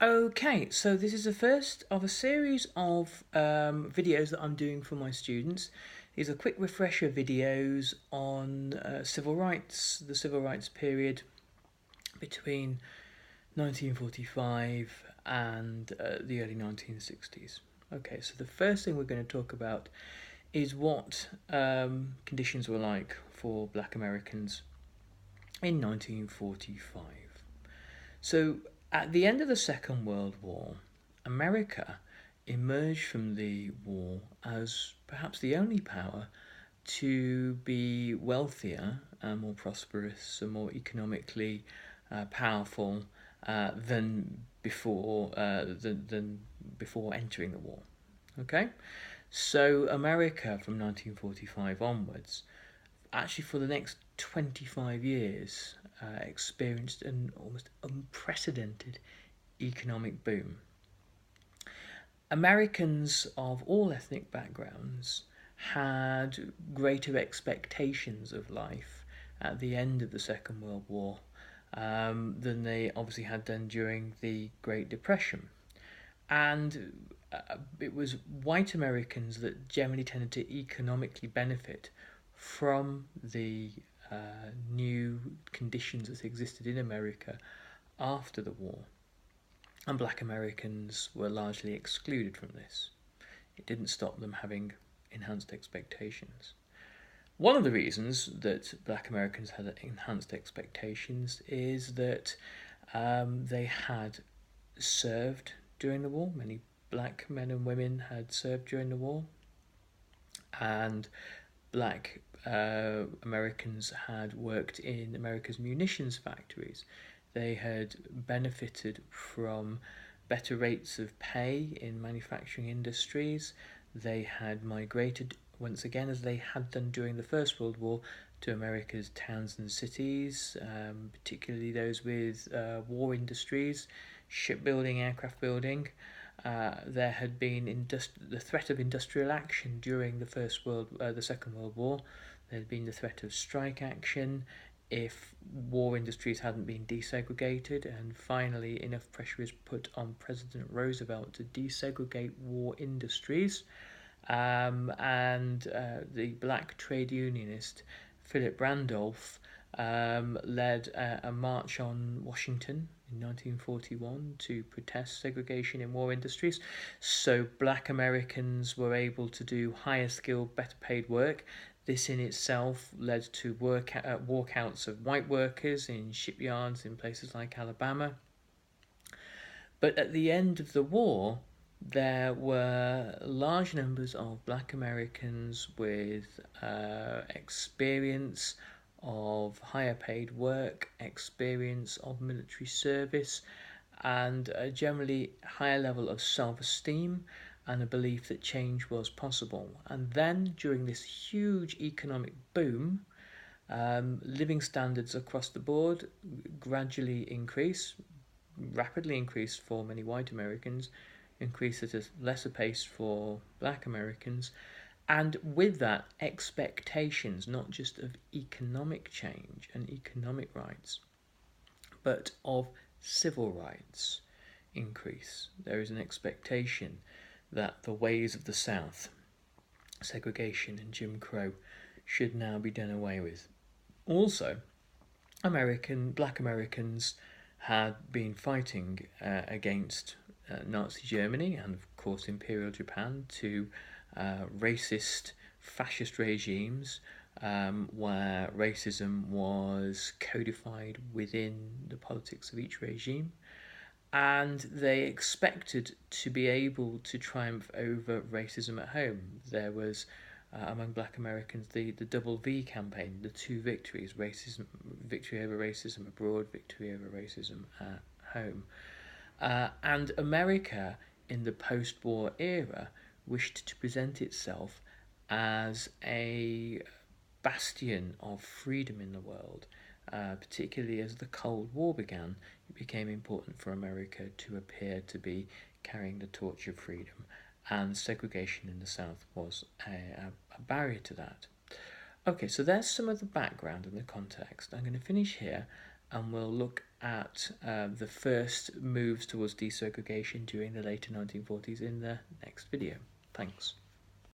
Okay, so this is the first of a series of videos that I'm doing for my students. These are quick refresher videos on civil rights, the civil rights period between 1945 and the early 1960s. Okay, so the first thing we're going to talk about is what conditions were like for black Americans in 1945. So, at the end of the Second World War, America emerged from the war as perhaps the only power to be wealthier and more prosperous and more economically powerful than before entering the war. Okay, so America from 1945 onwards, actually for the next 25 years, experienced an almost unprecedented economic boom. Americans of all ethnic backgrounds had greater expectations of life at the end of the Second World War than they obviously had done during the Great Depression. And it was white Americans that generally tended to economically benefit from the new conditions that existed in America after the war. And black Americans were largely excluded from this. It didn't stop them having enhanced expectations. One of the reasons that black Americans had enhanced expectations is that they had served during the war. Many black men and women had served during the war, and black Americans had worked in America's munitions factories. They had benefited from better rates of pay in manufacturing industries. They had migrated once again, as they had done during the First World War, to America's towns and cities, particularly those with war industries, shipbuilding, aircraft building. There had been the threat of industrial action during the Second World War. There had been the threat of strike action if war industries hadn't been desegregated, and finally enough pressure was put on President Roosevelt to desegregate war industries. And the black trade unionist Philip Randolph led a march on Washington in 1941 to protest segregation in war industries. So black Americans were able to do higher skilled, better paid work. This in itself led to walkouts of white workers in shipyards in places like Alabama. But at the end of the war, there were large numbers of black Americans with experience of higher paid work, experience of military service, and a generally higher level of self esteem and a belief that change was possible. And then, during this huge economic boom, living standards across the board gradually increase, rapidly increased for many white Americans, increased at a lesser pace for black Americans, and with that, expectations not just of economic change and economic rights, but of civil rights increase. There is an expectation that the ways of the South, segregation and Jim Crow, should now be done away with. Also, black Americans had been fighting against Nazi Germany and, of course, Imperial Japan to racist, fascist regimes where racism was codified within the politics of each regime. And they expected to be able to triumph over racism at home. There was among black Americans the double V campaign, the two victories: victory over racism abroad, victory over racism at home. And America in the post-war era wished to present itself as a bastion of freedom in the world. Particularly as the Cold War began, it became important for America to appear to be carrying the torch of freedom, and segregation in the South was a barrier to that. Okay, so there's some of the background and the context. I'm going to finish here and we'll look at the first moves towards desegregation during the later 1940s in the next video. Thanks.